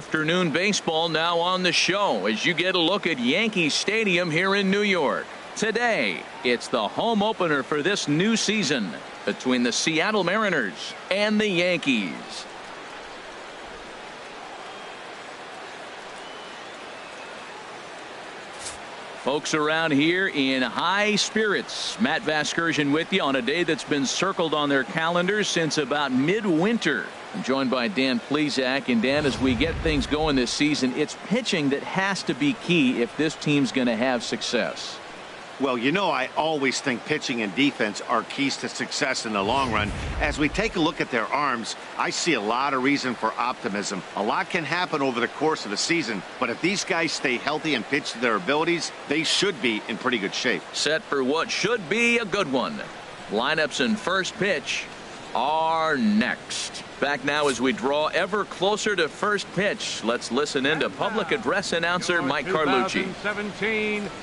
Afternoon baseball now on the show as you get a look at Yankee Stadium here in New York. Today, it's the home opener for this new season between the Seattle Mariners and the Yankees. Folks around here in high spirits. Matt Vasgersian with you on a day that's been circled on their calendars since about midwinter. I'm joined by Dan Plesac. And Dan, as we get things going this season, it's pitching that has to be key if this team's going to have success. Well, you know, I always think pitching and defense are keys to success in the long run. As we take a look at their arms, I see a lot of reason for optimism. A lot can happen over the course of the season, but if these guys stay healthy and pitch to their abilities, they should be in pretty good shape. Set for what should be a good one. Lineups and first pitch are next. Back now as we draw ever closer to first pitch. Let's listen in to public address announcer Mike Carlucci.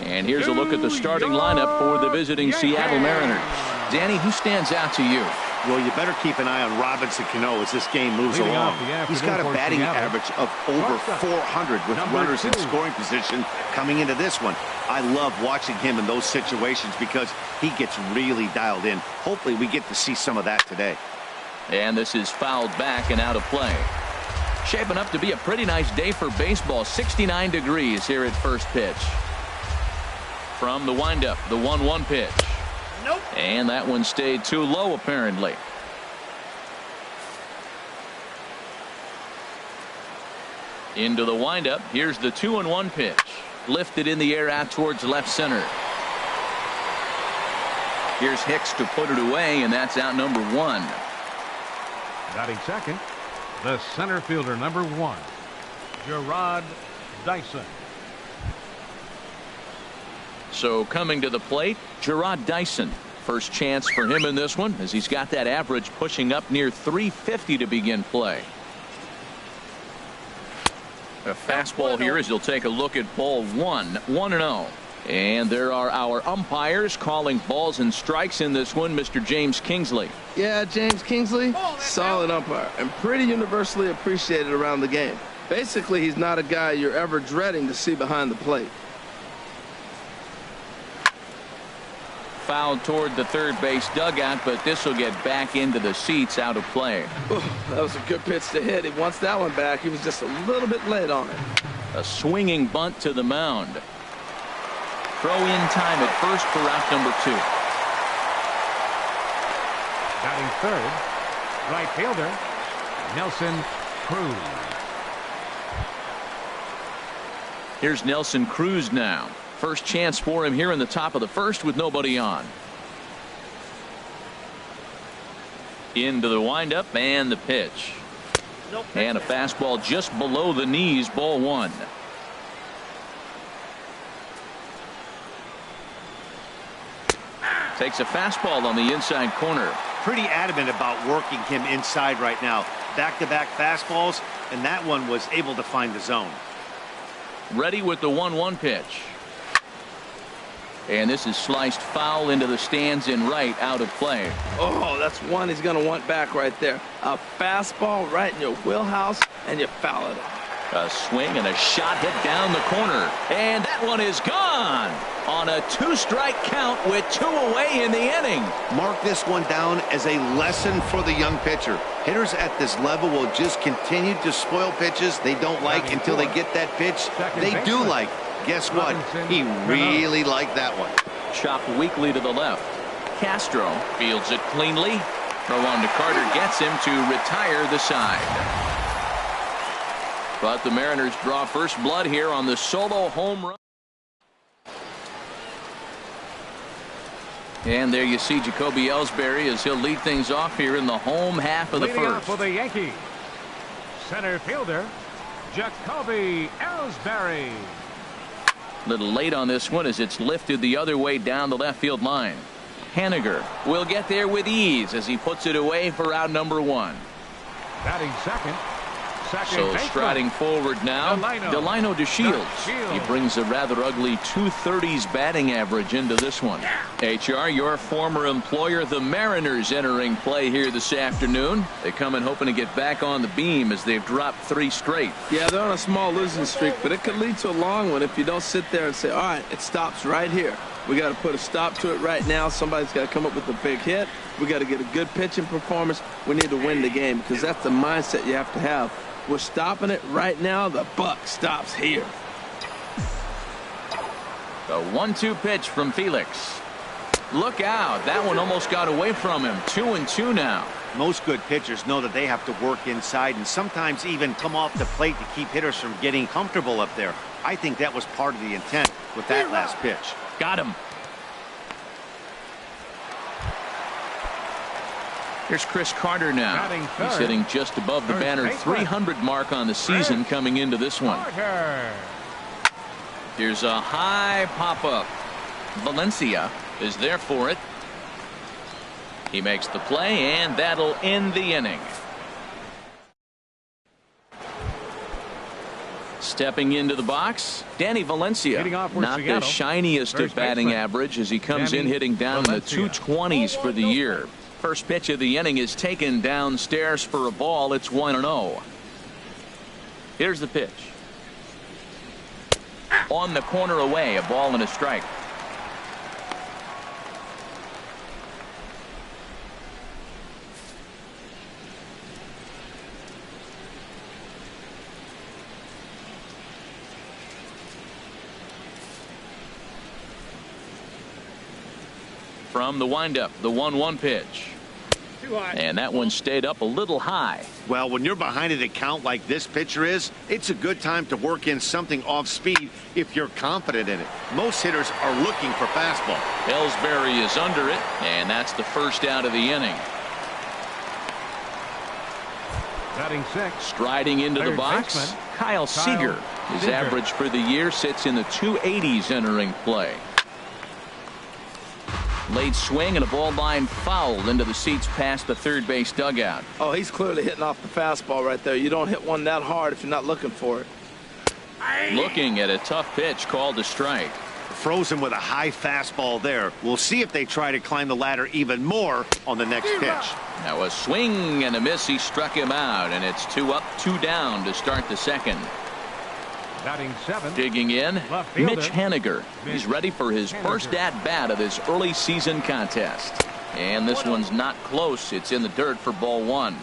And here's a look at the starting lineup for the visiting Seattle Mariners. Danny, who stands out to you? Well, you better keep an eye on Robinson Cano as this game moves along. He's got a batting average of over 400 with runners in scoring position coming into this one. I love watching him in those situations because he gets really dialed in. Hopefully we get to see some of that today. And this is fouled back and out of play. Shaping up to be a pretty nice day for baseball. 69 degrees here at first pitch. From the windup, the 1-1 pitch. Nope. And that one stayed too low apparently. Into the windup. Here's the 2-1 pitch. Lifted in the air out towards left center. Here's Hicks to put it away, and that's out number 1. Batting second, the center fielder, number 1, Gerard Dyson. So coming to the plate, Gerard Dyson. First chance for him in this one as he's got that average pushing up near 350 to begin play. A fastball here as you'll take a look at ball 1, 1-0. And there are our umpires calling balls and strikes in this one. Mr. James Kingsley. Yeah, James Kingsley, solid umpire and pretty universally appreciated around the game. Basically, he's not a guy you're ever dreading to see behind the plate. Fouled toward the third base dugout, but this will get back into the seats out of play. Ooh, that was a good pitch to hit. He wants that one back. He was just a little bit late on it. A swinging bunt to the mound. Throw in time at first for out number 2. Batting third, right fielder, Nelson Cruz. Here's Nelson Cruz now. First chance for him here in the top of the first with nobody on. Into the windup and the pitch. And a fastball just below the knees, ball 1. Takes a fastball on the inside corner. Pretty adamant about working him inside right now. Back-to-back fastballs, and that one was able to find the zone. Ready with the 1-1 pitch. And this is sliced foul into the stands in right, out of play. Oh, that's one he's going to want back right there. A fastball right in your wheelhouse, and you foul it. A swing and a shot hit down the corner. And that one is gone on a 2-strike count with 2 away in the inning. Mark this one down as a lesson for the young pitcher. Hitters at this level will just continue to spoil pitches they don't like until they get that pitch they do like. Guess what? He really liked that one. Chopped weakly to the left. Castro fields it cleanly. Throw on to Carter gets him to retire the side. But the Mariners draw first blood here on the solo home run. And there you see Jacoby Ellsbury as he'll lead things off here in the home half of the first. For the Yankees, center fielder Jacoby Ellsbury. Little late on this one as it's lifted the other way down the left field line. Haniger will get there with ease as he puts it away for out number 1. Batting second, So striding forward now, Delino DeShields. He brings a rather ugly 230s batting average into this one. HR, your former employer, the Mariners, entering play here this afternoon. They come in hoping to get back on the beam as they've dropped 3 straight. Yeah, they're on a small losing streak, but it could lead to a long one if you don't sit there and say, all right, it stops right here. We got to put a stop to it right now. Somebody's got to come up with a big hit. We got to get a good pitching performance. We need to win the game because that's the mindset you have to have. We're stopping it right now. The buck stops here. The 1-2 pitch from Felix. Look out. That one almost got away from him. 2-2 now. Most good pitchers know that they have to work inside and sometimes even come off the plate to keep hitters from getting comfortable up there. I think that was part of the intent with that last pitch. Got him. Here's Chris Carter now. He's hitting just above the banner 300 mark on the season coming into this one. Here's a high pop-up. Valencia is there for it. He makes the play, and that'll end the inning. Stepping into the box, Danny Valencia. Not the shiniest of batting average as he comes in hitting down in the 220s for the year. First pitch of the inning is taken downstairs for a ball. It's 1-0. Here's the pitch. On the corner away, a ball and a strike. From the windup, the 1-1 pitch. And that one stayed up a little high. Well, when you're behind at a count like this pitcher is, it's a good time to work in something off speed if you're confident in it. Most hitters are looking for fastball. Ellsbury is under it, and that's the first out of the inning. Batting 6. Striding into the box, baseman, Kyle Seager. His average for the year sits in the 280s entering play. Late swing and a ball line fouled into the seats past the third base dugout. Oh, he's clearly hitting off the fastball right there. You don't hit one that hard if you're not looking for it. Looking at a tough pitch called a strike. Frozen with a high fastball there. We'll see if they try to climb the ladder even more on the next pitch. Now a swing and a miss. He struck him out, and it's 2 up, 2 down to start the second. Batting 7. Digging in, Mitch Haniger. He's ready for his first at-bat of this early season contest. And this one's not close. It's in the dirt for ball 1.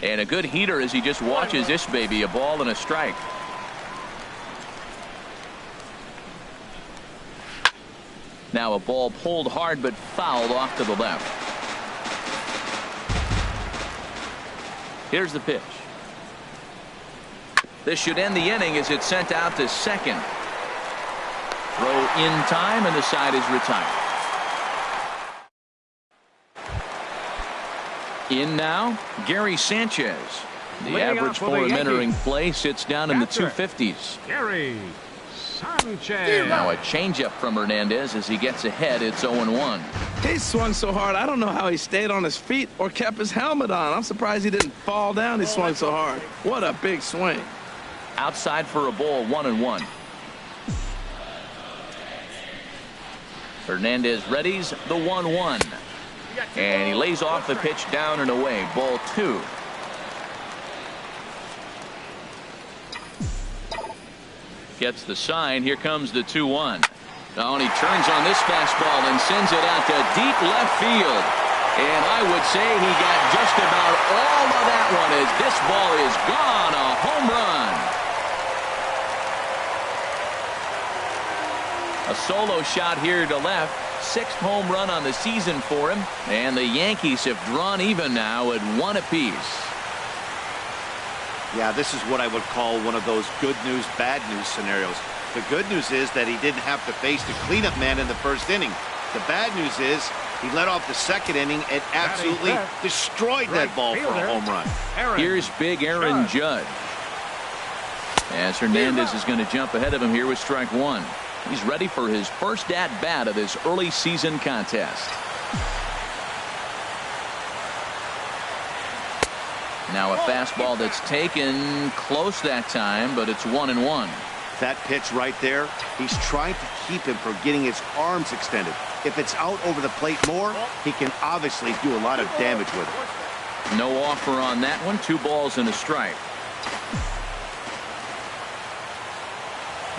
And a good heater as he just watches this baby. A ball and a strike. Now a ball pulled hard but fouled off to the left. Here's the pitch. This should end the inning as it's sent out to second. Throw in time, and the side is retired. In now, Gary Sanchez. The average for him entering play sits down in the 250s. Gary Sanchez. Now a changeup from Hernandez as he gets ahead. It's 0-1. He swung so hard, I don't know how he stayed on his feet or kept his helmet on. I'm surprised he didn't fall down. He swung so hard. What a big swing. Outside for a ball, 1-1. Hernandez readies the 1-1. And he lays off the pitch down and away. Ball 2. Gets the sign. Here comes the 2-1. Oh, and he turns on this fastball and sends it out to deep left field. And I would say he got just about all of that one as this ball is gone. A home run. A solo shot here to left. 6th home run on the season for him. And the Yankees have drawn even now at 1 apiece. Yeah, this is what I would call one of those good news, bad news scenarios. The good news is that he didn't have to face the cleanup man in the first inning. The bad news is he led off the second inning and absolutely destroyed that ball for a home run. Here's big Aaron Judge. As Hernandez is going to jump ahead of him here with strike 1. He's ready for his first at-bat of this early season contest. Now a fastball that's taken close that time, but it's 1-1. That pitch right there, he's trying to keep him from getting his arms extended. If it's out over the plate more, he can obviously do a lot of damage with it. No offer on that one. 2 balls and a strike.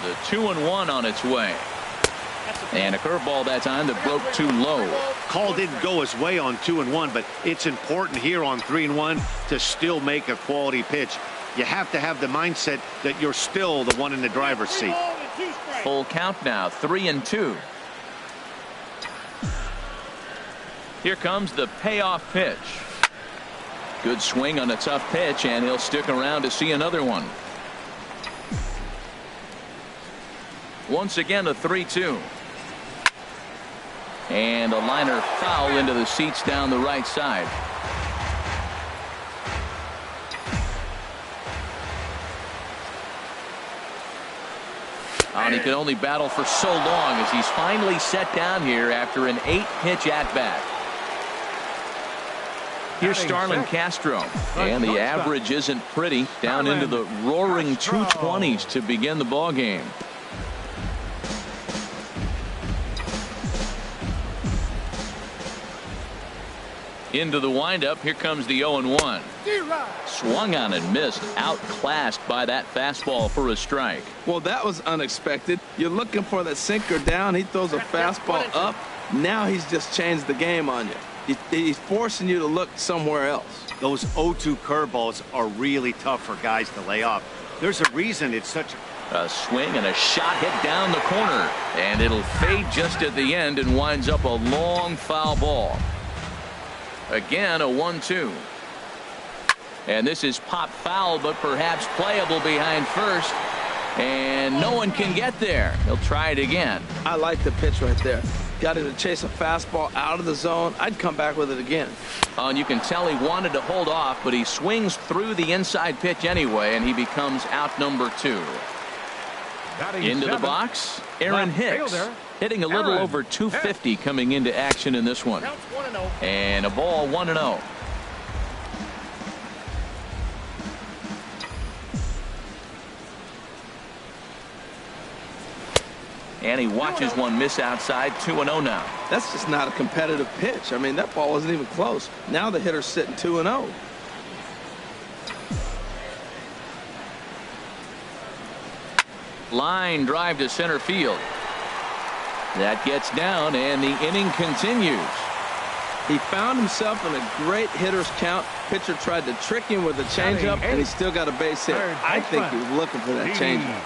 The 2-1 on its way. And a curveball that time that broke too low. Call didn't go his way on 2-1, but it's important here on 3-1 to still make a quality pitch. You have to have the mindset that you're still the one in the driver's seat. Full count now, 3-2. Here comes the payoff pitch. Good swing on a tough pitch, and he'll stick around to see another one. Once again, a 3-2. And a liner foul into the seats down the right side. And he could only battle for so long as he's finally set down here after an 8-pitch at-bat. Here's Starlin Castro, and the average isn't pretty, down into the roaring 220s to begin the ball game. Into the windup. Here comes the 0-1. Swung on and missed, outclassed by that fastball for a strike. Well, that was unexpected. You're looking for that sinker down. He throws a fastball up. Now he's just changed the game on you. He's forcing you to look somewhere else. Those 0-2 curveballs are really tough for guys to lay off. There's a reason it's such a swing and a shot hit down the corner, and it'll fade just at the end and winds up a long foul ball. Again, a 1-2. And this is pop foul, but perhaps playable behind first. And no one can get there. He'll try it again. I like the pitch right there. Got him to chase a fastball out of the zone. I'd come back with it again. And you can tell he wanted to hold off, but he swings through the inside pitch anyway, and he becomes out number 2. Into the box, Aaron Hicks. Hitting a little over 250 coming into action in this one. And a ball 1-0. And he watches one miss outside. 2-0 now. That's just not a competitive pitch. I mean, that ball wasn't even close. Now the hitter's sitting 2-0. Line drive to center field. That gets down, and the inning continues. He found himself in a great hitter's count. Pitcher tried to trick him with a changeup, and he still got a base hit. I think he was looking for that changeup.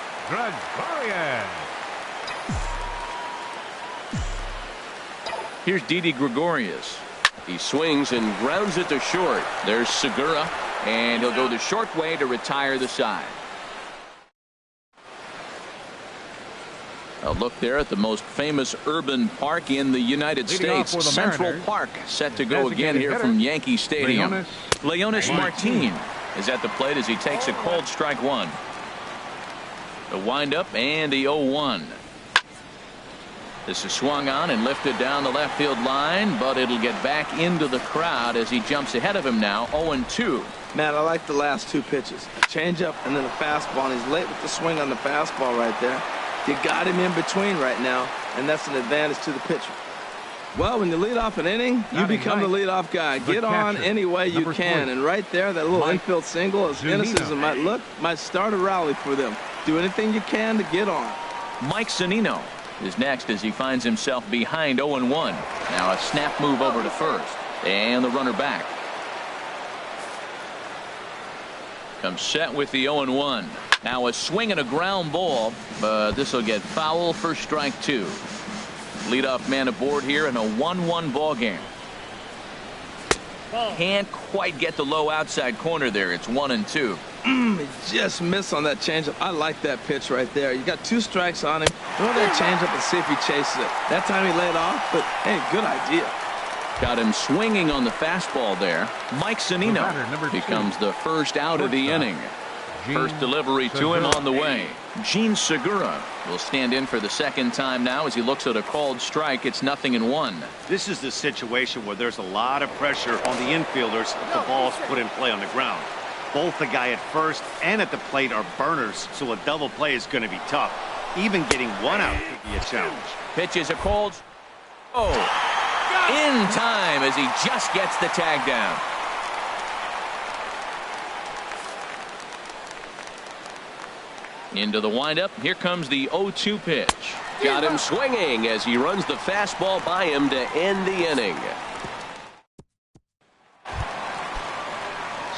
Here's Didi Gregorius. He swings and grounds it to short. There's Segura, and he'll go the short way to retire the side. A look there at the most famous urban park in the United States, Central Park, set to go again here from Yankee Stadium. Leonis Martin is at the plate as he takes a cold strike 1. The windup and the 0-1. This is swung on and lifted down the left field line, but it'll get back into the crowd as he jumps ahead of him now, 0-2. Matt, I like the last 2 pitches. A changeup and then a fastball, and he's late with the swing on the fastball right there. You got him in between right now, and that's an advantage to the pitcher. Well, when you lead off an inning, you become the leadoff guy. Get on any way you can, and right there, that little infield single, as innocent as it might look, might start a rally for them. Do anything you can to get on. Mike Zunino is next as he finds himself behind 0-1. Now a snap move over to first, and the runner back. Comes set with the 0-1. Now a swing and a ground ball, but this will get foul for strike 2. Leadoff man aboard here in a 1-1 ball game. Can't quite get the low outside corner there. It's 1-2. He just missed on that changeup. I like that pitch right there. You got 2 strikes on him. Throw that changeup and see if he chases it. That time he laid off, but hey, good idea. Got him swinging on the fastball there. Mike Zunino becomes the first out of the inning. First delivery to him on the way. Gene Segura will stand in for the second time now as he looks at a called strike. It's 0-1. This is the situation where there's a lot of pressure on the infielders if the ball's put in play on the ground. Both the guy at first and at the plate are burners, so a double play is going to be tough. Even getting one out could be a challenge. Pitches a cold. Oh, in time as he just gets the tag down. Into the windup. Here comes the 0-2 pitch. Got him swinging as he runs the fastball by him to end the inning.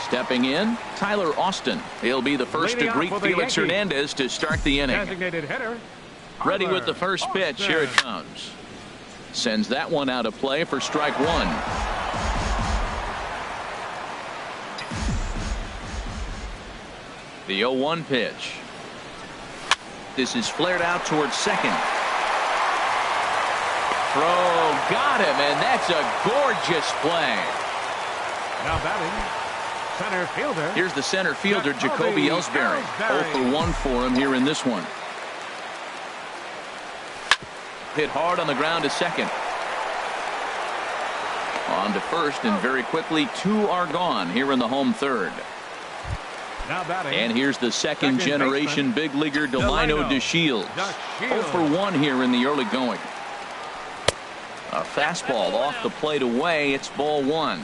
Stepping in, Tyler Austin. He'll be the first to greet Felix Hernandez to start the inning. Designated hitter. Ready with the first pitch. Here it comes. Sends that one out of play for strike one. The 0-1 pitch. This is flared out towards second. Throw got him, and that's a gorgeous play. Now batting, center fielder. Here's the center fielder, Jacoby Ellsbury. 0 for 1 for him here in this one. Hit hard on the ground to second. On to first, and very quickly 2 are gone here in the home third. Now batting. And here's the second generation big leaguer Delino DeShields. 0 for 1 here in the early going. A fastball off the plate away. It's ball 1.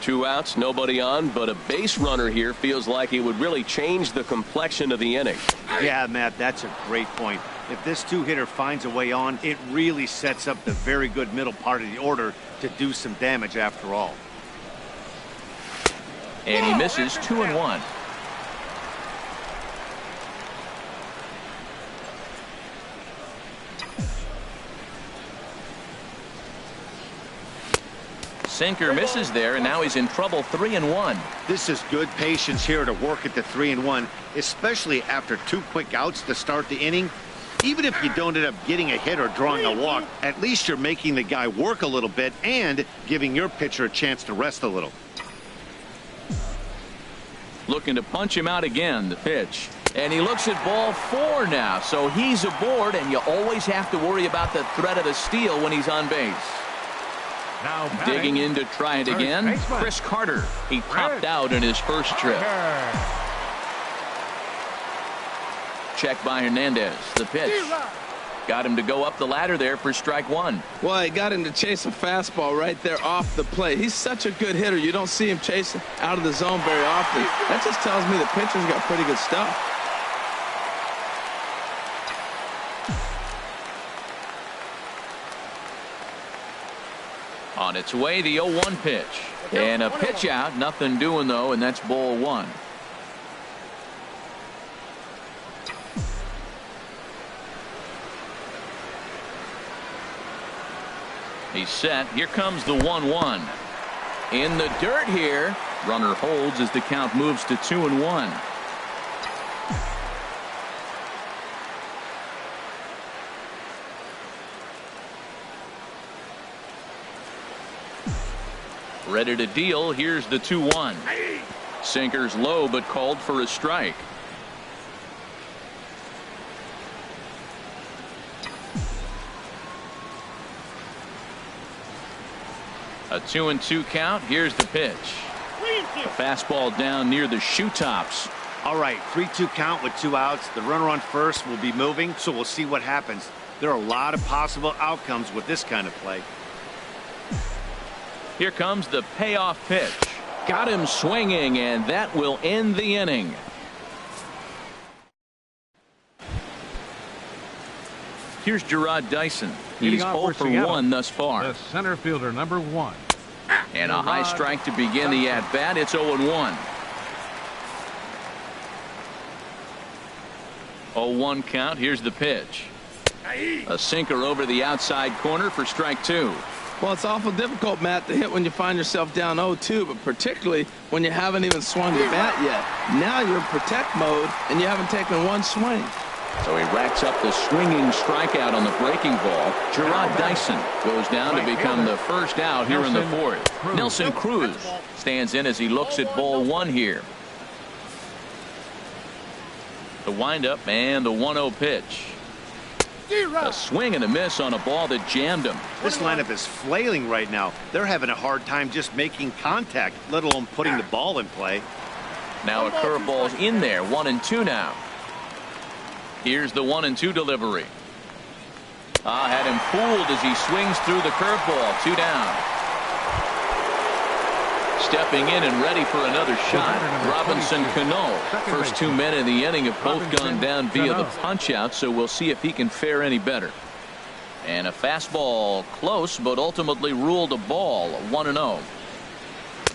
2 outs, nobody on, but a base runner here feels like it would really change the complexion of the inning. Yeah, Matt, that's a great point. If this 2-hitter finds a way on, it really sets up the very good middle part of the order to do some damage after all. And he misses 2-1. Sinker misses there, and now he's in trouble. 3-1. This is good patience here to work at the 3-1, especially after 2 quick outs to start the inning. Even if you don't end up getting a hit or drawing a walk, at least you're making the guy work a little bit and giving your pitcher a chance to rest a little. Looking to punch him out again, the pitch. And he looks at ball 4 now, so he's aboard, and you always have to worry about the threat of a steal when he's on base. Now digging in to try it again, Chris Carter. He popped out in his first trip. Check by Hernandez. The pitch. Got him to go up the ladder there for strike 1. Well, he got him to chase a fastball right there off the plate. He's such a good hitter. You don't see him chasing out of the zone very often. That just tells me the pitcher's got pretty good stuff. On its way, the 0-1 pitch. And a pitch out. Nothing doing, though, and that's ball 1. He's set. Here comes the 1-1. In the dirt here. Runner holds as the count moves to 2-1. Ready to deal. Here's the 2-1. Sinker's low, but called for a strike. A 2-2 count. Here's the pitch. A fastball down near the shoe tops. All right, 3-2 count with 2 outs. The runner on first will be moving, so we'll see what happens. There are a lot of possible outcomes with this kind of play. Here comes the payoff pitch. Got him swinging, and that will end the inning. Here's Gerard Dyson. He's 0 for 1 thus far. The center fielder, number 1. And a high strike to begin the at-bat. It's 0-1. 0-1 count. Here's the pitch. A sinker over the outside corner for strike 2. Well, it's awful difficult, Matt, to hit when you find yourself down 0-2, but particularly when you haven't even swung your bat yet. Now you're in protect mode, and you haven't taken one swing. So he racks up the swinging strikeout on the breaking ball. Gerard Dyson goes down to become the first out here in the 4th. Nelson Cruz stands in as he looks at ball 1 here. The windup and the 1-0 pitch. A swing and a miss on a ball that jammed him. This lineup is flailing right now. They're having a hard time just making contact, let alone putting the ball in play. Now a curveball's in there. 1-2 now. Here's the 1-2 delivery. Had him fooled as he swings through the curveball. 2 down. Stepping in and ready for another shot, Robinson Cano. First 2 men in the inning have both gone down via the punch out, so we'll see if he can fare any better. And a fastball close, but ultimately ruled a ball. 1-0.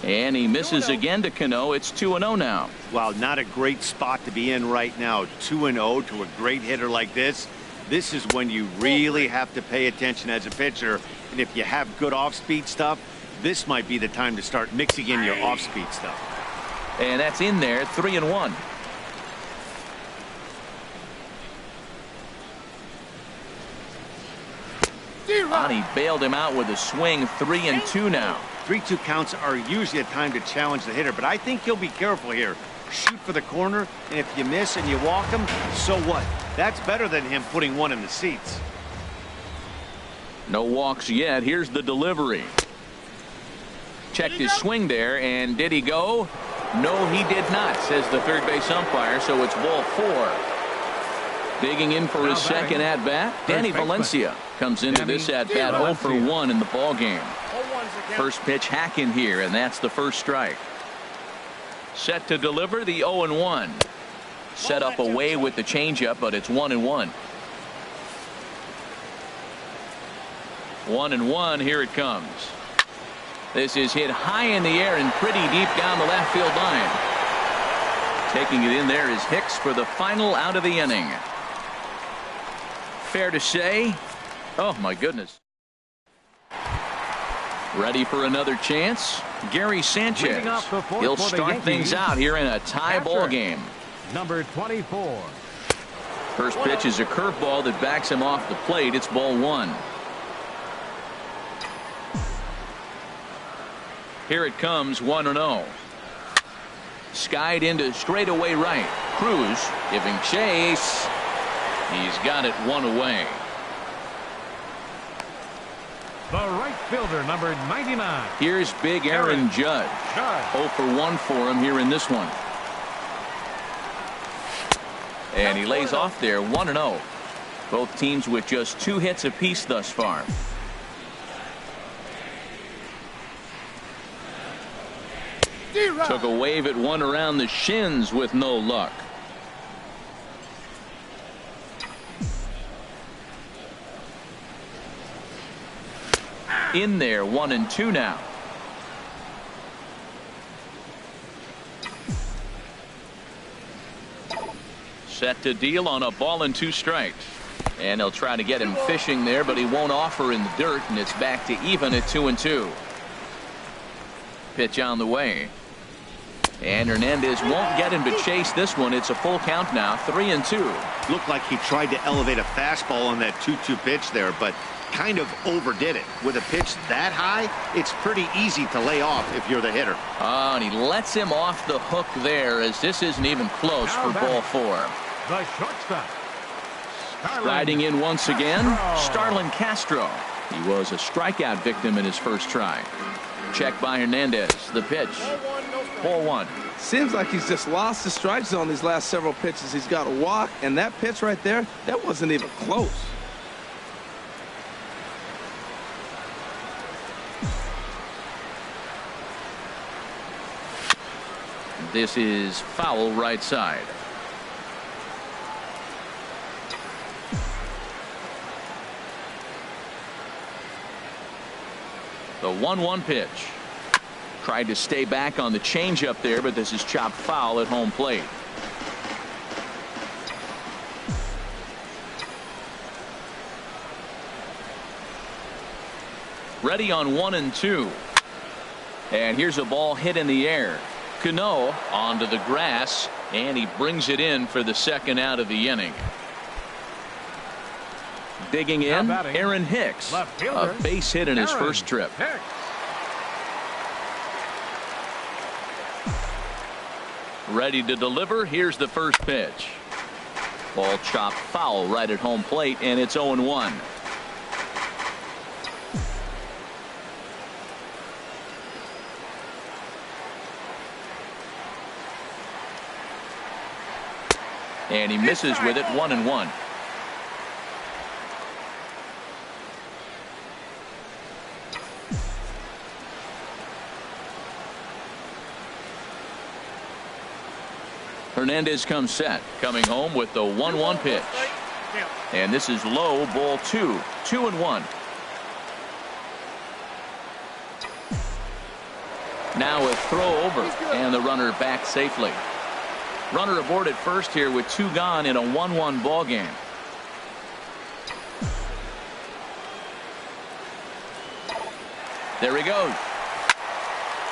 And he misses again to Cano. It's 2-0 now. Well, not a great spot to be in right now. 2-0 to a great hitter like this. This is when you really have to pay attention as a pitcher. And if you have good off-speed stuff, this might be the time to start mixing in your off-speed stuff. And that's in there. 3-1. He bailed him out with a swing. 3-2 now. 3-2 counts are usually a time to challenge the hitter, but I think he'll be careful here. Shoot for the corner, and if you miss and you walk him, so what? That's better than him putting one in the seats. No walks yet. Here's the delivery. Checked his swing there, and did he go? No, he did not, says the third base umpire, so it's ball 4. Digging in for his second at-bat, Danny Valencia comes into this at-bat 0 for 1 in the ball game. First pitch hack in here, and that's the first strike. Set to deliver the 0-1. Set up away with the changeup, but it's 1-1. 1-1. Here it comes. This is hit high in the air and pretty deep down the left field line. Taking it in there is Hicks for the final out of the inning. Fair to say, oh my goodness. Ready for another chance? Gary Sanchez. He'll start things out here in a tie ball game. Number 24. First pitch is a curveball that backs him off the plate. It's ball 1. Here it comes. 1-0. Skied into straightaway right. Cruz giving chase. He's got it 1 away. The right fielder, number 99. Here's big Aaron Judge. 0 for 1 for him here in this one. And he lays off there. 1-0. Both teams with just 2 hits apiece thus far. Took a wave at one around the shins with no luck. In there. 1-2 now. Set to deal on a ball and 2 strikes. And he'll try to get him fishing there, but he won't offer in the dirt, and it's back to even at 2-2. Pitch on the way. And Hernandez won't get him to chase this one. It's a full count now. 3-2. Looked like he tried to elevate a fastball on that 2-2 pitch there, but kind of overdid it. With a pitch that high, it's pretty easy to lay off if you're the hitter. And he lets him off the hook there, as this isn't even close for ball 4. The shortstop. Riding in once again, Starlin Castro. He was a strikeout victim in his first try. Check by Hernandez. The pitch. Ball 1. Seems like he's just lost the strike zone these last several pitches. He's got a walk, and that pitch right there, that wasn't even close. This is foul right side. The 1-1 pitch. Tried to stay back on the changeup there, but this is chopped foul at home plate. Ready on 1-2. And here's a ball hit in the air. Cano onto the grass, and he brings it in for the second out of the inning. Digging in, Aaron Hicks. A base hit in his first trip. Ready to deliver. Here's the first pitch. Ball chopped foul right at home plate, and it's 0-1. And he misses with it, 1-1. Hernandez comes set, coming home with the 1-1 pitch. And this is low, ball 2, 2-1. Now a throw over, and the runner back safely. Runner aboard at first here with 2 gone in a 1-1 ball game. There he goes.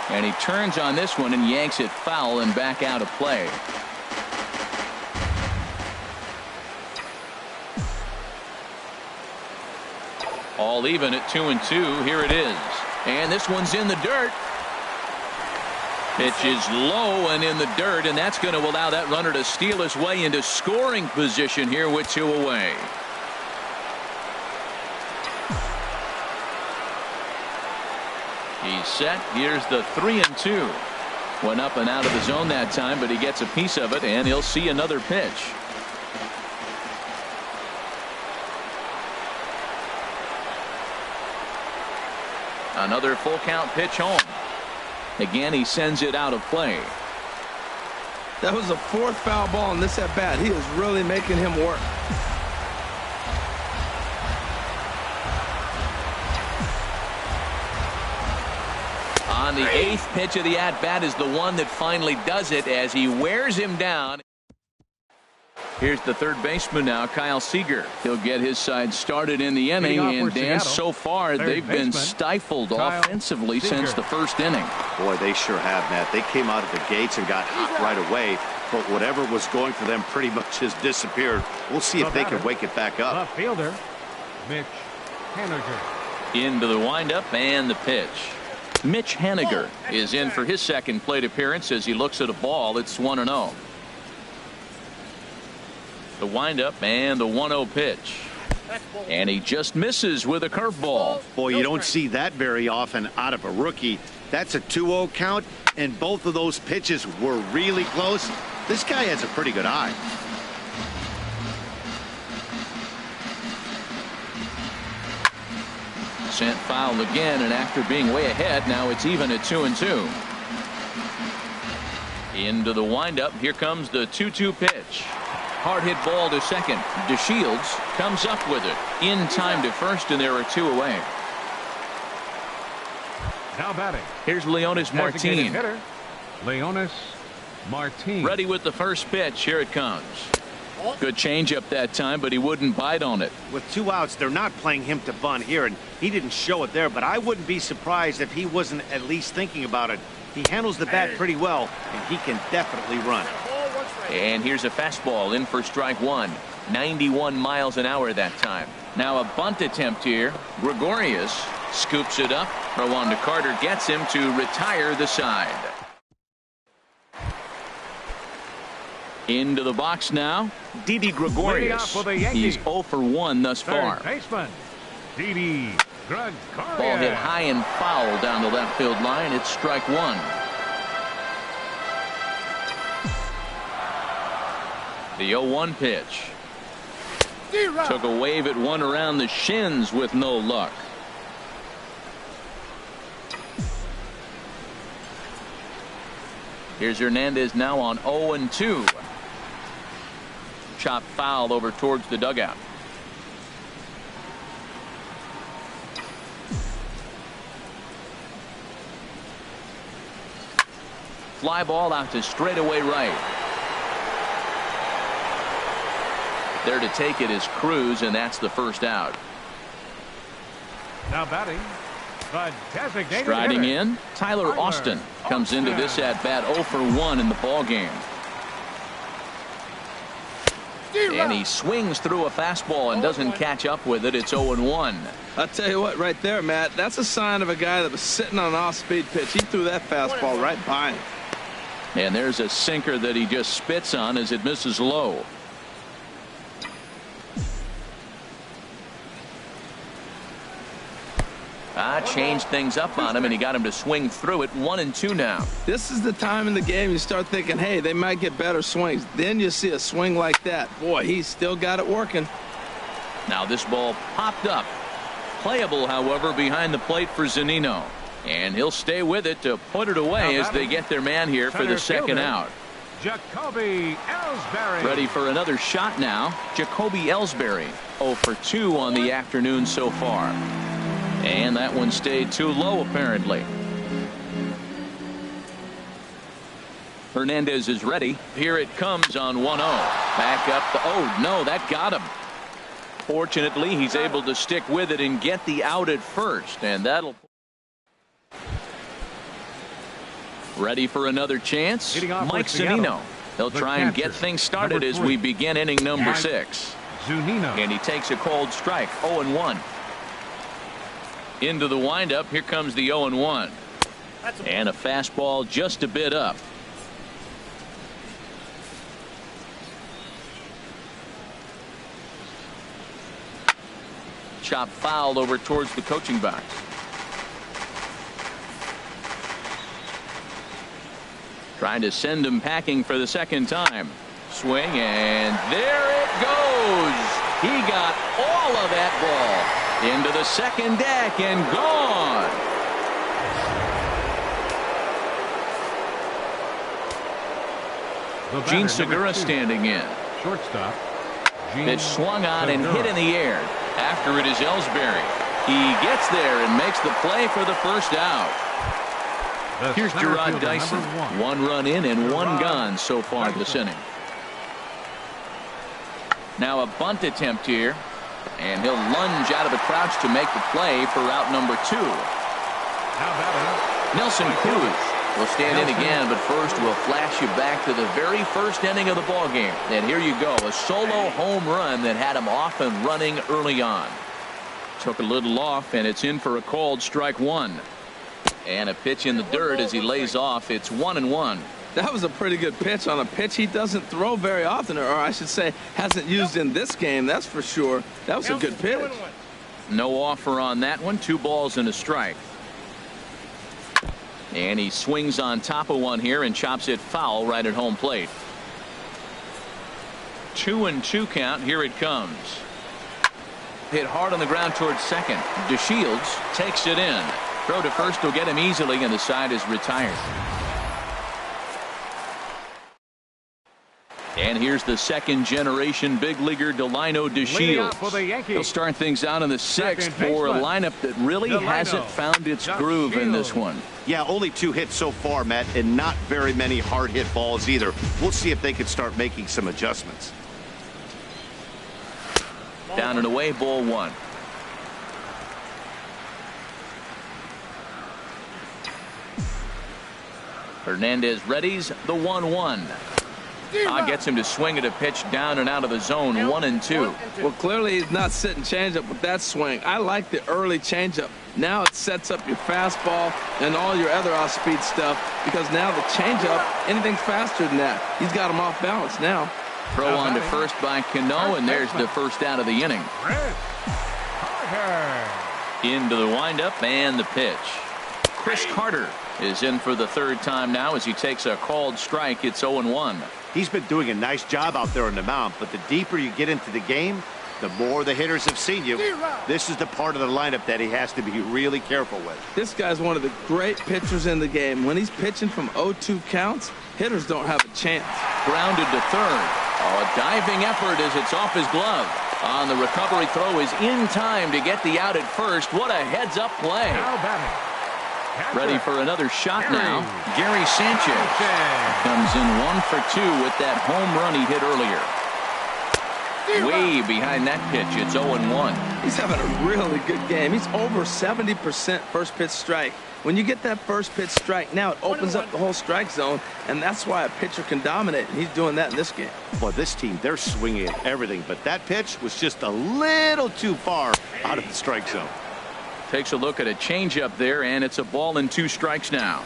And he turns on this one and yanks it foul and back out of play. All even at 2-2. Here it is. And this one's in the dirt. Pitch is low and in the dirt, and that's going to allow that runner to steal his way into scoring position here with 2 away. He's set. Here's the 3-2. Went up and out of the zone that time, but he gets a piece of it, and he'll see another pitch. Another full count pitch home. Again, he sends it out of play. That was the 4th foul ball in this at bat. He is really making him work. On the 8th pitch of the at bat is the one that finally does it as he wears him down. Here's the third baseman now, Kyle Seager. He'll get his side started in the inning, and Dan, so far they've been stifled offensively since the first inning. Boy, they sure have, Matt. They came out of the gates and got hot right away, but whatever was going for them pretty much has disappeared. We'll see if they can wake it back up. Left fielder, Mitch Haniger. Into the windup and the pitch. Mitch Haniger is in for his second plate appearance as he looks at a ball. It's 1-0. The windup and the 1-0 pitch. And he just misses with a curveball. Boy, you don't see that very often out of a rookie. That's a 2-0 count, and both of those pitches were really close. This guy has a pretty good eye. Sent foul again, and after being way ahead, now it's even at 2-2. Into the windup. Here comes the 2-2 pitch. Hard hit ball to second. DeShields comes up with it in time to first, and there are 2 away. Now batting. Here's Leonis Martin. Leonis Martin. Ready with the first pitch. Here it comes. Good changeup that time, but he wouldn't bite on it. With 2 outs, they're not playing him to bunt here, and he didn't show it there, but I wouldn't be surprised if he wasn't at least thinking about it. He handles the bat pretty well, and he can definitely run. And here's a fastball in for strike 1. 91 miles an hour that time. Now a bunt attempt here. Gregorius scoops it up. Throw on to Carter gets him to retire the side. Into the box now. Didi Gregorius. He's 0 for 1 thus far. Baseman, Didi Gregorius. Ball hit high and foul down the left field line. It's strike 1. The 0-1 pitch. Took a wave at one around the shins with no luck. Here's Hernandez now on 0-2. Chop foul over towards the dugout. Fly ball out to straightaway right. There to take it is Cruz, and that's the first out. Now batting, the designated Striding hitter, in, Tyler Austin comes into this at bat 0 for 1 in the ball game. And he swings through a fastball and doesn't catch up with it. It's 0-1. I'll tell you what, right there, Matt, that's a sign of a guy that was sitting on an off-speed pitch. He threw that fastball right by him. And there's a sinker that he just spits on as it misses low. Changed things up on him, and he got him to swing through it. 1-2 now. This is the time in the game you start thinking, hey, they might get better swings. Then you see a swing like that. Boy, he's still got it working. Now this ball popped up. Playable, however, behind the plate for Zunino. And he'll stay with it to put it away as they get their man here for the second out. Jacoby Ellsbury. Ready for another shot now. Jacoby Ellsbury 0 for 2 on the afternoon so far. And that one stayed too low, apparently. Hernandez is ready. Here it comes on 1-0. Back up. Oh, no, that got him. Fortunately, he's able to stick with it and get the out at first. And that'll... Ready for another chance. Mike Zunino. He'll try and get things started as we begin inning number 6. Zunino. And he takes a cold strike. 0-1. Into the windup. Here comes the 0-1. And a fastball just a bit up. Chop fouled over towards the coaching box. Trying to send him packing for the second time. Swing, and there it goes. He got all of that ball into the second deck and gone. Gene Segura standing in. Shortstop. Pitch swung on and hit in the air. After it is Ellsbury. He gets there and makes the play for the first out. Here's Gerard Dyson. 1 run in and 1 gone so far this inning. Now a bunt attempt here. And he'll lunge out of the crouch to make the play for out number 2. Nelson Cruz will stand in again, but first we'll flash you back to the very first inning of the ballgame. And here you go, a solo home run that had him off and running early on. Took a little off, and it's in for a called strike 1. And a pitch in the dirt as he lays off. It's 1-1. That was a pretty good pitch on a pitch he doesn't throw very often, or I should say hasn't used in this game, that's for sure. That was a good pitch. No offer on that one. 2 balls and a strike. And he swings on top of one here and chops it foul right at home plate. 2-2 count. Here it comes. Hit hard on the ground towards second. DeShields takes it in. Throw to first will get him easily, and the side is retired. And here's the second generation big leaguer Delino DeShields. He'll start things out in the 6th for a lineup that really hasn't found its groove in this one. Yeah, only 2 hits so far, Matt, and not very many hard hit balls either. We'll see if they can start making some adjustments. Down and away, ball 1. Hernandez readies the 1-1. Gets him to swing at a pitch down and out of the zone. 1-2. Well, clearly he's not sitting changeup with that swing. I like the early changeup. Now it sets up your fastball and all your other off-speed stuff, because now the changeup, anything faster than that. He's got him off balance now. Throw on to first by Cano, and there's the first out of the inning. Into the windup and the pitch. Chris Carter is in for the 3rd time now as he takes a called strike. It's 0-1. He's been doing a nice job out there on the mound, but the deeper you get into the game, the more the hitters have seen you. This is the part of the lineup that he has to be really careful with. This guy's one of the great pitchers in the game. When he's pitching from 0-2 counts, hitters don't have a chance. Grounded to third. Oh, a diving effort as it's off his glove. On the recovery throw is in time to get the out at first. What a heads-up play. Ready for another shot now. Gary Sanchez comes in 1 for 2 with that home run he hit earlier. Way behind that pitch. It's 0-1. He's having a really good game. He's over 70% first pitch strike. When you get that first pitch strike, now it opens up the whole strike zone, and that's why a pitcher can dominate, and he's doing that in this game. Well, this team, they're swinging at everything, but that pitch was just a little too far out of the strike zone. Takes a look at a changeup there, and it's a ball and 2 strikes now.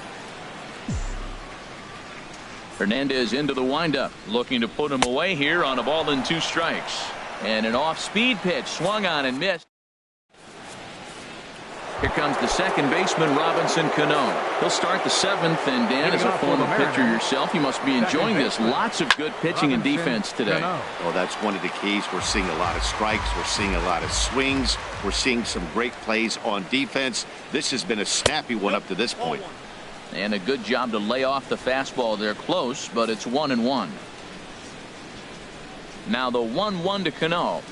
Hernandez into the windup, looking to put him away here on a ball and 2 strikes. And an off-speed pitch swung on and missed. Here comes the second baseman, Robinson Cano. He'll start the seventh, and Dan, as a former pitcher yourself, you must be enjoying this. Lots of good pitching and defense today. Oh, that's one of the keys. We're seeing a lot of strikes. We're seeing a lot of swings. We're seeing some great plays on defense. This has been a snappy one up to this point. And a good job to lay off the fastball. They're close, but it's 1-1. Now the 1-1 to Cano.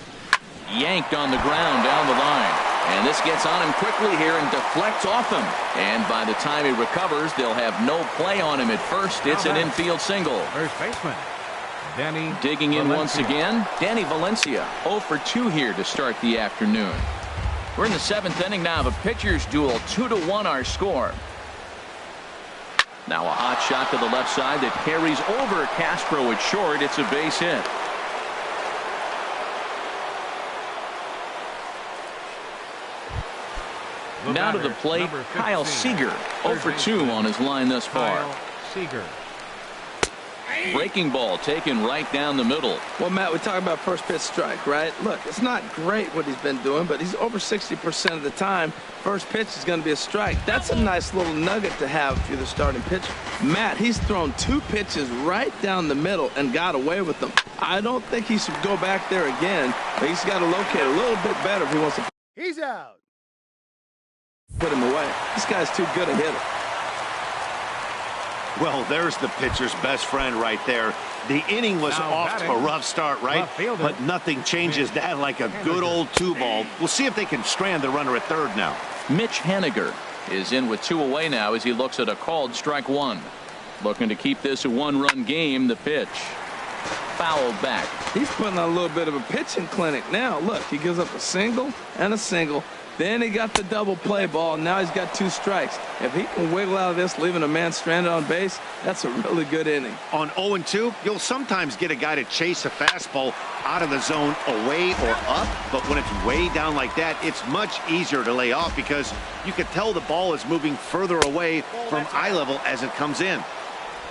Yanked on the ground down the line. And this gets on him quickly here and deflects off him. And by the time he recovers, they'll have no play on him at first. It's an infield single. First baseman, Danny Digging in Valencia. once again, Danny Valencia. 0 for 2 here to start the afternoon. We're in the 7th inning now of a pitcher's duel. 2-1 our score. Now a hot shot to the left side that carries over Castro at short. It's a base hit. Now to the plate, Kyle Seager. 0 for 2 on his line thus far. Kyle Seager. Breaking ball taken right down the middle. Well, Matt, we talk about first pitch strike, right? Look, it's not great what he's been doing, but he's over 60% of the time. First pitch is going to be a strike. That's a nice little nugget to have if you're the starting pitcher. Matt, he's thrown 2 pitches right down the middle and got away with them. I don't think he should go back there again, but he's got to locate a little bit better if he wants to. He's out. Put him away. This guy's too good a hitter. Well, there's the pitcher's best friend right there. The inning was Now off to a batting, rough start, right? left fielder, But nothing changes that like a good old 2-ball. We'll see if they can strand the runner at third now. Mitch Haniger is in with 2 away now as he looks at a called strike 1. Looking to keep this a 1-run game. The pitch. Fouled back. He's putting on a little bit of a pitching clinic now. Look, he gives up a single and a single. Then he got the double play ball. Now he's got 2 strikes. If he can wiggle out of this, leaving a man stranded on base, that's a really good inning. On 0-2, you'll sometimes get a guy to chase a fastball out of the zone away or up, but when it's way down like that, it's much easier to lay off because you can tell the ball is moving further away from eye level as it comes in.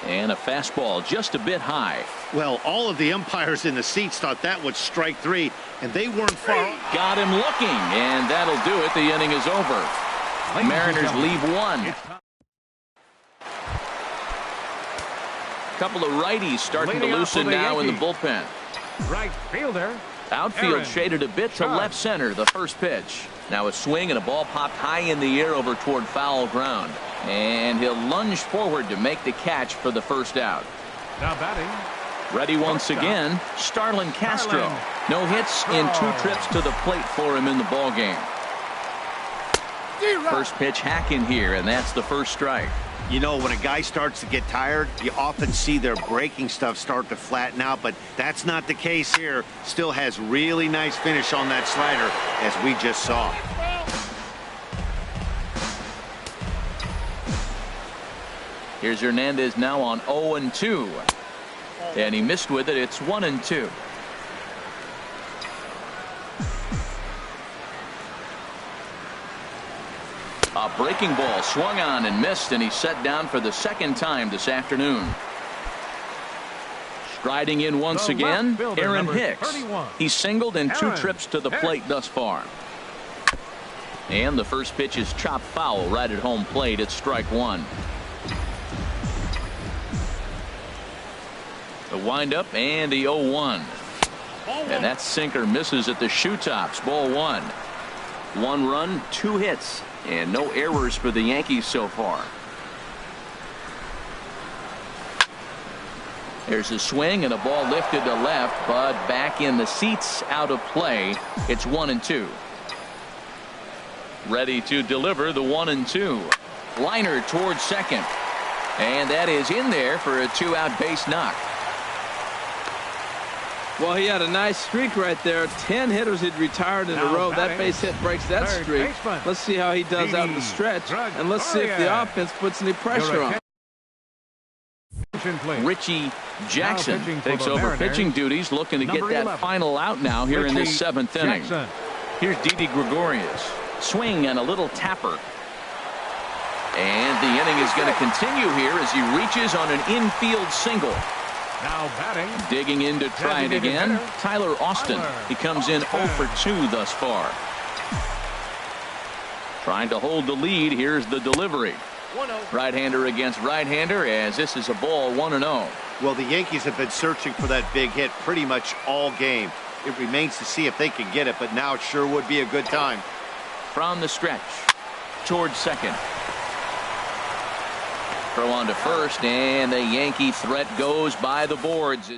And a fastball just a bit high. Well, all of the umpires in the seats thought that was strike 3, and they weren't far. Got him looking, and that'll do it. The inning is over. Mariners leave 1. Couple of righties starting to loosen now in the bullpen. Right fielder. Outfield Aaron shaded a bit to Judge. left center. The first pitch. Now a swing and a ball popped high in the air over toward foul ground. And he'll lunge forward to make the catch for the first out. Now batting. Ready once again, Starlin Castro. No hits in 2 trips to the plate for him in the ball game. First pitch hack in here, and that's the first strike. You know, when a guy starts to get tired, you often see their breaking stuff start to flatten out, but that's not the case here. Still has really nice finish on that slider, as we just saw. Here's Hernandez now on 0-2. And he missed with it. It's 1-2. A breaking ball swung on and missed, and he's set down for the second time this afternoon. Striding in once The again, left fielder, Aaron number Hicks. 31. He's singled in 2 Aaron trips to the Hicks. plate thus far. And the first pitch is chopped foul right at home plate. It's strike 1. The windup and the 0-1. And that sinker misses at the shoe tops. Ball 1. 1 run, 2 hits, and no errors for the Yankees so far. There's a swing and a ball lifted to left, but back in the seats, out of play. It's 1-2. Ready to deliver the 1-2. Liner towards second. And that is in there for a 2-out base knock. Well, he had a nice streak right there. 10 hitters he'd retired in a Now row. That batting, base hit breaks that third streak. baseman, Let's see how he does out of the stretch. Drug And let's see if the Warrior. offense puts any pressure on him. Richie Jackson Now pitching for takes the over Mariners, pitching duties, looking to get number that 11. final out now here in this Richie 7th inning. Jackson. Here's Didi Gregorius. Swing and a little tapper. And the inning is going to continue here as he reaches on an infield single. Now batting. Digging in to try it Designated again, hitter, Tyler Austin. Tyler He comes in 0 for 2 thus far. Trying to hold the lead. Here's the delivery. 1-0. Right-hander against right-hander, as this is a ball 1-0. Well, the Yankees have been searching for that big hit pretty much all game. It remains to see if they can get it, but now it sure would be a good time. From the stretch towards second. Throw on to first, and the Yankee threat goes by the boards.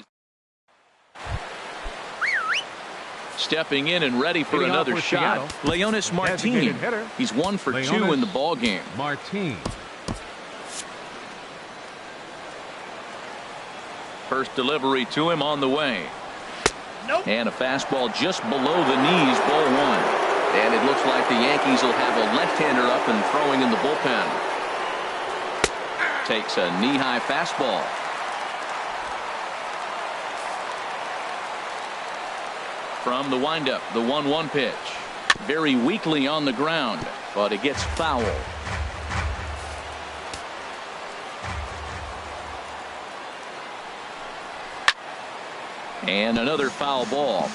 Stepping in and ready for another shot, Leonis Martin. He's 1 for 2 in the ball game. Martin. First delivery to him on the way. Nope. And a fastball just below the knees, ball 1. And it looks like the Yankees will have a left-hander up and throwing in the bullpen. Takes a knee-high fastball. From the windup, the 1-1 pitch. Very weakly on the ground, but it gets foul. And another foul ball.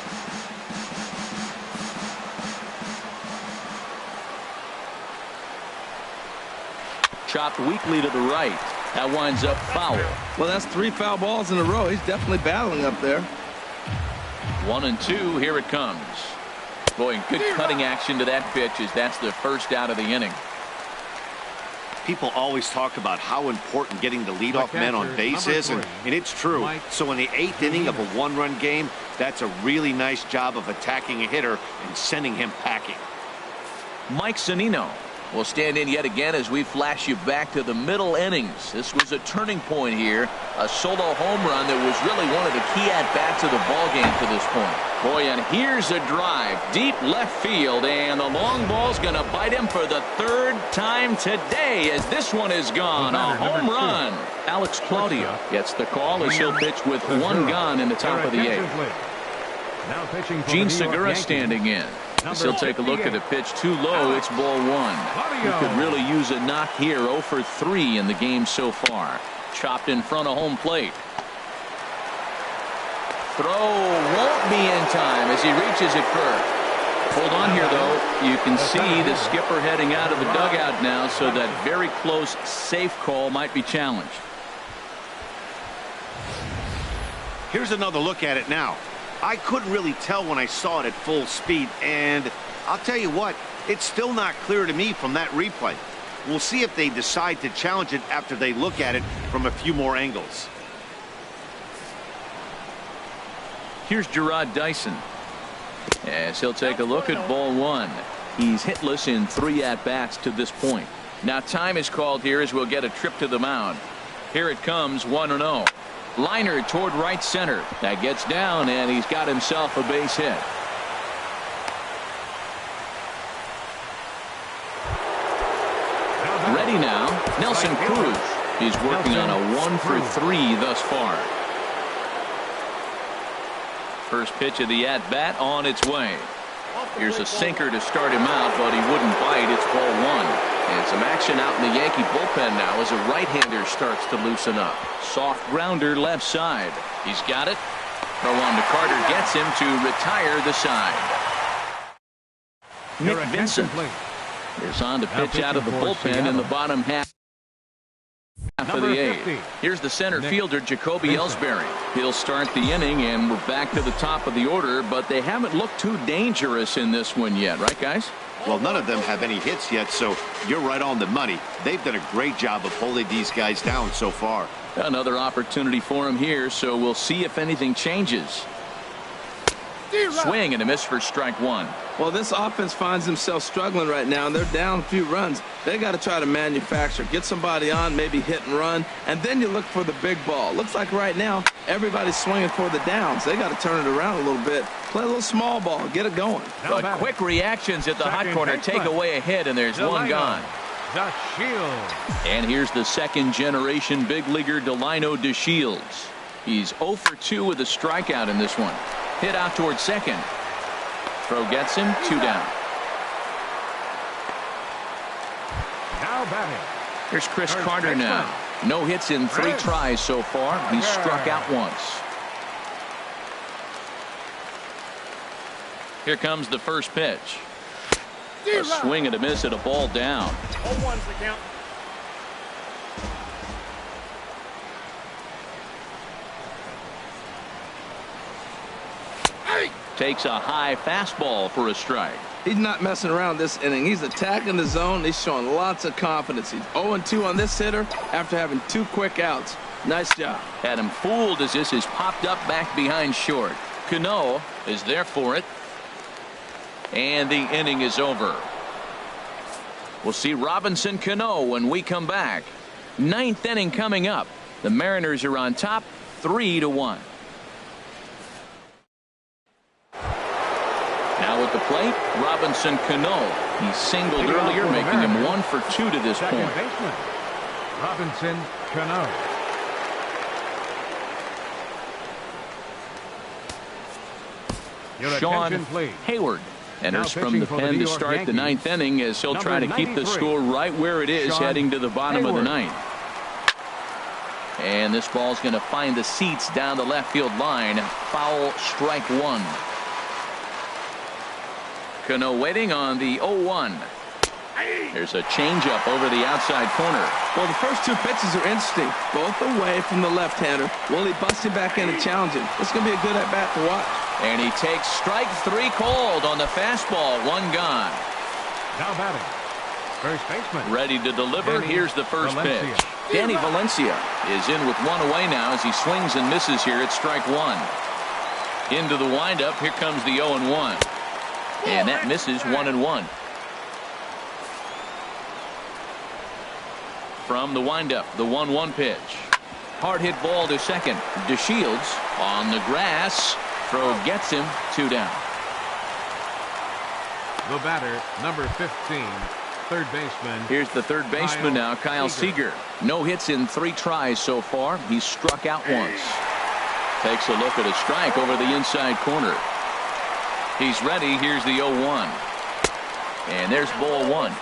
Chopped weakly to the right. That winds up foul. Well, that's 3 foul balls in a row. He's definitely battling up there. 1-2. Here it comes. Boy, good cutting action to that pitch as that's the first out of the inning. People always talk about how important getting the leadoff man on base is, and it's true. So in the 8th inning of a 1-run game, that's a really nice job of attacking a hitter and sending him packing. Mike Zunino will stand in yet again as we flash you back to the middle innings. This was a turning point here. A solo home run that was really one of the key at-bats of the ballgame to this point. Boy, and here's a drive. Deep left field, and the long ball's going to bite him for the 3rd time today as this one is gone. A home run. Alex Claudio gets the call as he'll pitch with 1 gone in the top of the 8th. Gene Segura standing in. He'll take a look at a pitch too low. It's ball 1. He could really use a knock here. 0 for 3 in the game so far. Chopped in front of home plate. Throw won't be in time as he reaches it first. Hold on here, though. You can see the skipper heading out of the dugout now, so that very close safe call might be challenged. Here's another look at it now. I couldn't really tell when I saw it at full speed, and I'll tell you what, it's still not clear to me from that replay. We'll see if they decide to challenge it after they look at it from a few more angles. Here's Gerard Dyson as he'll take a look at ball 1. He's hitless in 3 at-bats to this point. Now time is called here as we'll get a trip to the mound. Here it comes, 1-0. Liner toward right center. That gets down, and he's got himself a base hit. Ready now, Nelson Cruz. He's working on a 1 for 3 thus far. First pitch of the at-bat on its way. Here's a sinker to start him out, but he wouldn't bite. It's ball 1. And some action out in the Yankee bullpen now as a right-hander starts to loosen up. Soft grounder left side. He's got it. Throw on to Carter gets him to retire the side. Nick Vincent is on to pitch out of the bullpen in the bottom half of the 8th. Here's the center fielder, Jacoby Ellsbury. He'll start the inning, and we're back to the top of the order, but they haven't looked too dangerous in this one yet, right, guys? Well, none of them have any hits yet, so you're right on the money. They've done a great job of holding these guys down so far. Another opportunity for him here, so we'll see if anything changes. Swing and a miss for strike 1. Well, this offense finds themselves struggling right now, and they're down a few runs. They got to try to manufacture, get somebody on, maybe hit and run, and then you look for the big ball. Looks like right now everybody's swinging for the downs. They got to turn it around a little bit, play a little small ball, get it going. But quick reactions at the hot corner take away a hit, and there's 1 gone. And here's the second-generation big leaguer Delino DeShields. He's 0 for 2 with a strikeout in this one. Hit out towards second. Throw gets him, 2 down. Now batting. Here's Chris Carter now. No hits in 3 tries so far. He's struck out once. Here comes the first pitch. A swing and a miss at a ball down. 0-1's the count. Takes a high fastball for a strike. He's not messing around this inning. He's attacking the zone. He's showing lots of confidence. He's 0-2 on this hitter after having 2 quick outs. Nice job. Had him fooled as this is popped up back behind short. Cano is there for it. And the inning is over. We'll see Robinson Cano when we come back. 9th inning coming up. The Mariners are on top 3-1. Now at the plate, Robinson Cano. He singled earlier, making him 1 for 2 to this point. Baseman, Robinson Cano. Sean Hayward enters from the pen to start the 9th inning as he'll try to keep the score right where it is heading to the bottom of the 9th. And this ball's going to find the seats down the left field line. Foul, strike 1. Cano waiting on the 0-1. There's a changeup over the outside corner. Well, the first 2 pitches are interesting. Both away from the left-hander. Will he bust him back in and challenge him? It's going to be a good at-bat to watch. And he takes strike 3 called on the fastball. 1 gone. Now batting, first baseman. Ready to deliver. Here's the first pitch. Danny Valencia is in with 1 away now as he swings and misses here at strike 1. Into the windup. Here comes the 0-1. And that misses 1-1. From the windup, the 1-1 pitch. Hard hit ball to second. DeShields on the grass. Throw gets him. 2 down. The batter, number 15, third baseman. Here's the third baseman now, Kyle Seager. No hits in 3 tries so far. He's struck out once. Takes a look at a strike over the inside corner. He's ready. Here's the 0-1. And there's ball 1.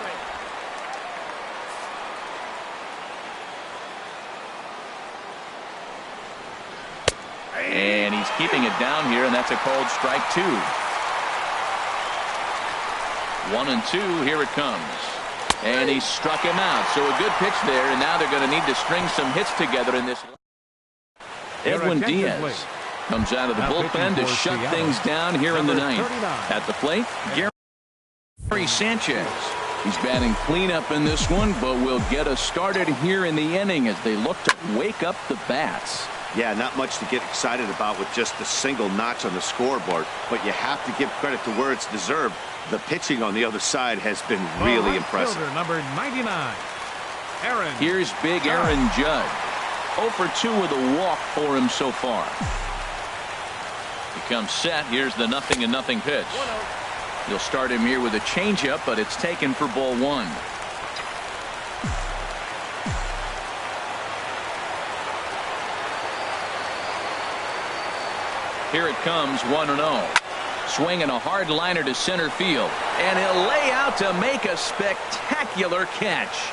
And he's keeping it down here, and that's a called strike 2. 1-2. Here it comes. And he struck him out. So a good pitch there, and now they're going to need to string some hits together in this. Edwin Diaz comes out of the bullpen to shut things down here in the 9th. At the plate, Gary Sanchez. He's batting cleanup in this one, but will get us started here in the inning as they look to wake up the bats. Yeah, not much to get excited about with just a single notch on the scoreboard, but you have to give credit to where it's deserved. The pitching on the other side has been really impressive. Number 99, Aaron. Here's big Aaron Judge. 0 for 2 with a walk for him so far. He comes set. Here's the 0-0 pitch. You'll start him here with a changeup, but it's taken for ball 1. Here it comes, 1-0. Swinging a hard liner to center field. And he'll lay out to make a spectacular catch.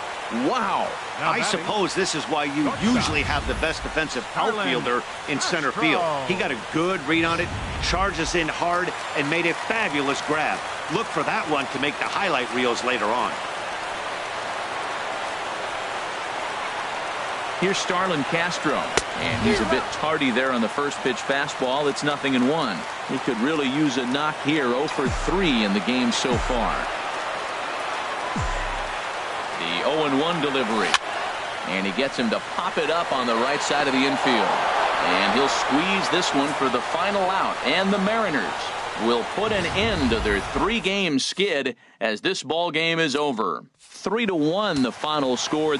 Wow. I suppose this is why you usually have the best defensive outfielder in center field. He got a good read on it, charges in hard, and made a fabulous grab. Look for that one to make the highlight reels later on. Here's Starlin Castro, and he's a bit tardy there on the first pitch fastball. It's 0-1. He could really use a knock here. 0 for 3 in the game so far. The 0-1 delivery, and he gets him to pop it up on the right side of the infield, and he'll squeeze this one for the final out. And the Mariners will put an end to their 3-game skid as this ball game is over. 3-1 the final score.